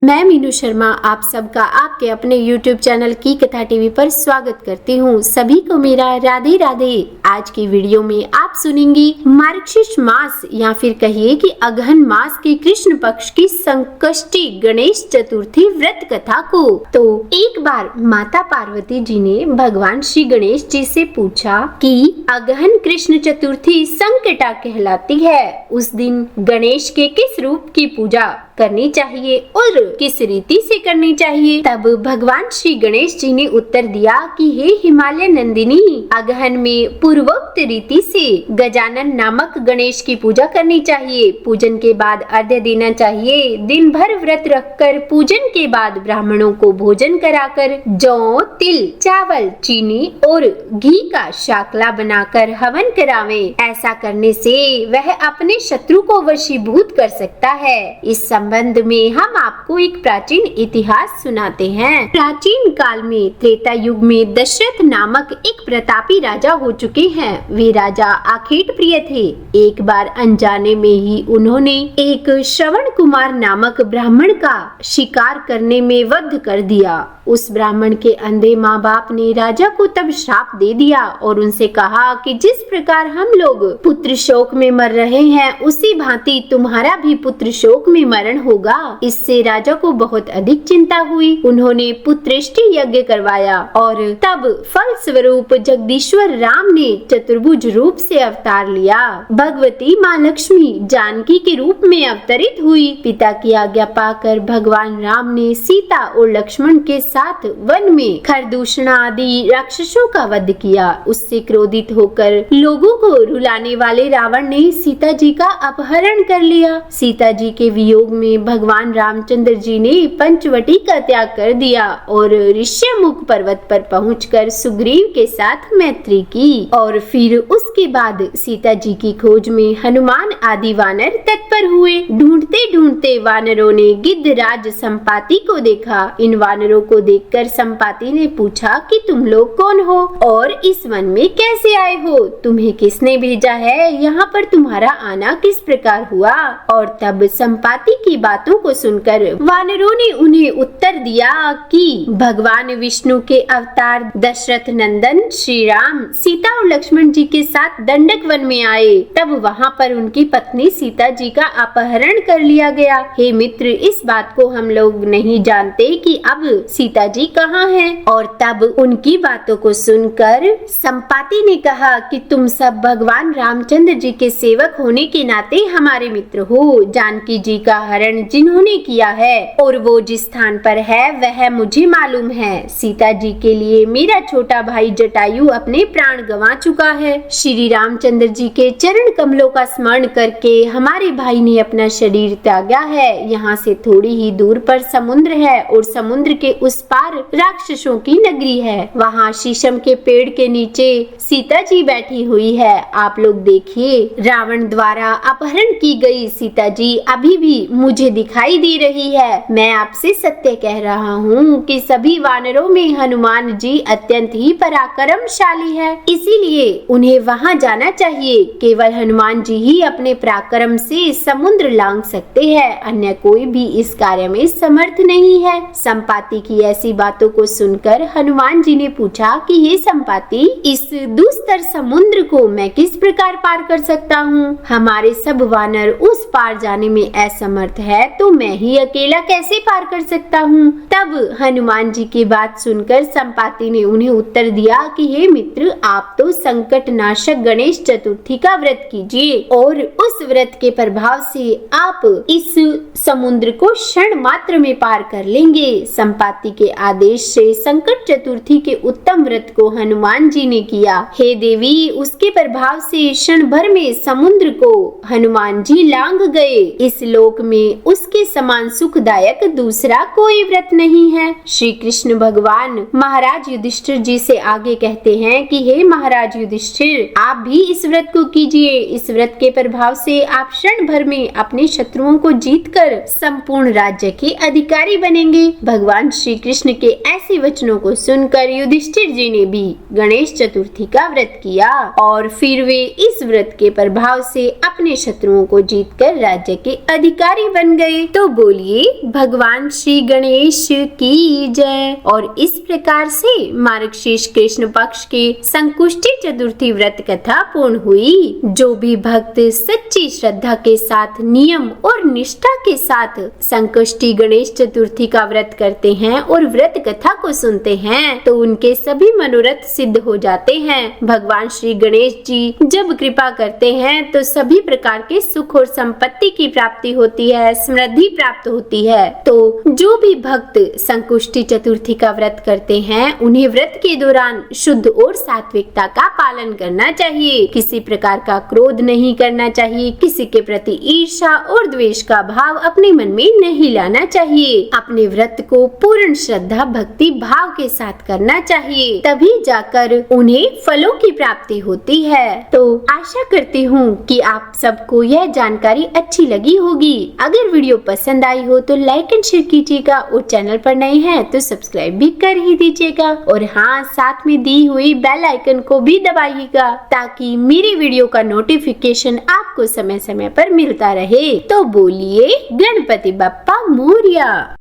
मैं मीनू शर्मा आप सबका आपके अपने YouTube चैनल की कथा टीवी पर स्वागत करती हूँ। सभी को मेरा राधे राधे। आज की वीडियो में आप सुनेंगी मार्गशीर्ष मास या फिर कहिए कि अगहन मास के कृष्ण पक्ष की संकष्टी गणेश चतुर्थी व्रत कथा को। तो एक बार माता पार्वती जी ने भगवान श्री गणेश जी से पूछा कि अगहन कृष्ण चतुर्थी संकटा कहलाती है, उस दिन गणेश के किस रूप की पूजा करनी चाहिए और किस रीति से करनी चाहिए। तब भगवान श्री गणेश जी ने उत्तर दिया कि हे हिमालय नंदिनी, अगहन में पूर्वोक्त रीति से गजानन नामक गणेश की पूजा करनी चाहिए। पूजन के बाद अर्घ्य देना चाहिए। दिन भर व्रत रखकर पूजन के बाद ब्राह्मणों को भोजन कराकर जौ, तिल, चावल, चीनी और घी का शाकला बनाकर हवन करावे। ऐसा करने से वह अपने शत्रु को वशीभूत कर सकता है। इस संबंध में हम आपको एक प्राचीन इतिहास सुनाते हैं। प्राचीन काल में त्रेता युग में दशरथ नामक एक प्रतापी राजा हो चुके हैं। वे राजा आखेट प्रिय थे। एक बार अनजाने में ही उन्होंने एक श्रवण कुमार नामक ब्राह्मण का शिकार करने में वध कर दिया। उस ब्राह्मण के अंधे माँ बाप ने राजा को तब श्राप दे दिया और उनसे कहा कि जिस प्रकार हम लोग पुत्र शोक में मर रहे हैं, उसी भांति तुम्हारा भी पुत्र शोक में मरण होगा। इससे राजा को बहुत अधिक चिंता हुई। उन्होंने पुत्रेष्टि यज्ञ करवाया और तब फल स्वरूप जगदीश्वर राम ने चतुर्भुज रूप से अवतार लिया। भगवती माँ लक्ष्मी जानकी के रूप में अवतरित हुई। पिता की आज्ञा पाकर भगवान राम ने सीता और लक्ष्मण के साथ वन में खरदूषण आदि राक्षसों का वध किया। उससे क्रोधित होकर लोगों को रुलाने वाले रावण ने सीता जी का अपहरण कर लिया। सीता जी के वियोग में भगवान रामचंद्र जी ने पंचवटी का त्याग कर दिया और ऋष्यमुख पर्वत पर पहुंचकर सुग्रीव के साथ मैत्री की। और फिर उसके बाद सीता जी की खोज में हनुमान आदि वानर तत्पर हुए। ढूंढते ढूंढते वानरों ने गिद्धराज संपाति को देखा। इन वानरों को देखकर संपाति ने पूछा कि तुम लोग कौन हो और इस वन में कैसे आए हो? तुम्हें किसने भेजा है? यहाँ पर तुम्हारा आना किस प्रकार हुआ? और तब संपाति की बातों को सुनकर वानरों ने उन्हें उत्तर दिया कि भगवान विष्णु के अवतार दशरथ नंदन श्री राम सीता और लक्ष्मण जी के साथ दंडक वन में आए। तब वहाँ पर उनकी पत्नी सीता जी का अपहरण कर लिया गया। हे मित्र, इस बात को हम लोग नहीं जानते कि अब सीता जी कहाँ हैं। और तब उनकी बातों को सुनकर संपाति ने कहा कि तुम सब भगवान रामचंद्र जी के सेवक होने के नाते हमारे मित्र हो। जानकी जी का हरण जिन्होंने किया है और वो जिस स्थान पर है वह मुझे मालूम है। सीता जी के लिए मेरा छोटा भाई जटायु अपने प्राण गंवा चुका है। श्री रामचंद्र जी के चरण कमलों का स्मरण करके हमारे भाई ने अपना शरीर त्यागा है। यहाँ से थोड़ी ही दूर पर समुद्र है और समुद्र के उस पार राक्षसों की नगरी है। वहाँ शीशम के पेड़ के नीचे सीता जी बैठी हुई है। आप लोग देखिए, रावण द्वारा अपहरण की गई सीता जी अभी भी मुझे दिखाई दे रही है। मैं आपसे सत्य कह रहा हूँ कि सभी वानरों में हनुमान जी अत्यंत ही पराक्रमशाली है, इसीलिए उन्हें वहाँ जाना चाहिए। केवल हनुमान जी ही अपने पराक्रम से समुद्र लांघ सकते हैं, अन्य कोई भी इस कार्य में समर्थ नहीं है। संपाति की ऐसी बातों को सुनकर हनुमान जी ने पूछा कि हे संपाति, इस दुस्तर समुद्र को मैं किस प्रकार पार कर सकता हूँ? हमारे सब वानर उस पार जाने में असमर्थ है, तो मैं ही अकेला कैसे पार कर सकता हूँ? तब हनुमान जी की बात सुनकर संपाति ने उन्हें उत्तर दिया कि हे मित्र, आप तो संकट नाशक गणेश चतुर्थी का व्रत कीजिए और उस व्रत के प्रभाव से आप इस समुद्र को क्षण मात्र में पार कर लेंगे। संपाति के आदेश से संकट चतुर्थी के उत्तम व्रत को हनुमान जी ने किया। हे देवी, उसके प्रभाव से क्षण भर में समुद्र को हनुमान जी लांघ गए। इस लोक में उसके समान सुखदायक दूसरा कोई व्रत नहीं है। श्री कृष्ण भगवान महाराज युधिष्ठिर जी से आगे कहते हैं कि हे महाराज युधिष्ठिर, आप भी इस व्रत को कीजिए। इस व्रत के प्रभाव से आप क्षण भर में अपने शत्रुओं को जीतकर संपूर्ण राज्य के अधिकारी बनेंगे। भगवान श्री कृष्ण के ऐसे वचनों को सुनकर युधिष्ठिर जी ने भी गणेश चतुर्थी का व्रत किया और फिर वे इस व्रत के प्रभाव से अपने शत्रुओं को जीतकर राज्य के अधिकारी बन गए। तो बोलिए भगवान श्री गणेश की जय। और इस प्रकार से मार्गशीर्ष कृष्ण पक्ष के संकुष्टि चतुर्थी व्रत कथा पूर्ण हुई। जो भी भक्त सच्ची श्रद्धा के साथ नियम और निष्ठा के साथ संकुष्टि गणेश चतुर्थी का व्रत करते हैं और व्रत कथा को सुनते हैं तो उनके सभी मनोरथ सिद्ध हो जाते हैं। भगवान श्री गणेश जी जब कृपा करते हैं तो सभी प्रकार के सुख और संपत्ति की प्राप्ति होती है, समृद्धि प्राप्त होती है। तो जो भी भक्त संकुष्टि चतुर्थी का व्रत करते हैं उन्हें व्रत के दौरान शुद्ध और सात्विकता का पालन करना चाहिए। किसी प्रकार का क्रोध नहीं करना चाहिए, किसी के प्रति ईर्ष्या और द्वेष का भाव अपने मन में नहीं लाना चाहिए। अपने व्रत को पूर्ण श्रद्धा भक्ति भाव के साथ करना चाहिए, तभी जाकर उन्हें फलों की प्राप्ति होती है। तो आशा करती हूँ कि आप सबको यह जानकारी अच्छी लगी होगी। अगर वीडियो पसंद आई हो तो लाइक एंड शेयर कीजिएगा और चैनल पर नए हैं तो सब्सक्राइब भी कर ही दीजिएगा। और हाँ, साथ में दी हुई बेल आइकन को भी दबाइएगा ताकि मेरी वीडियो का नोटिफिकेशन आपको समय समय पर मिलता रहे। तो बोलिए गणपति बप्पा मोरया।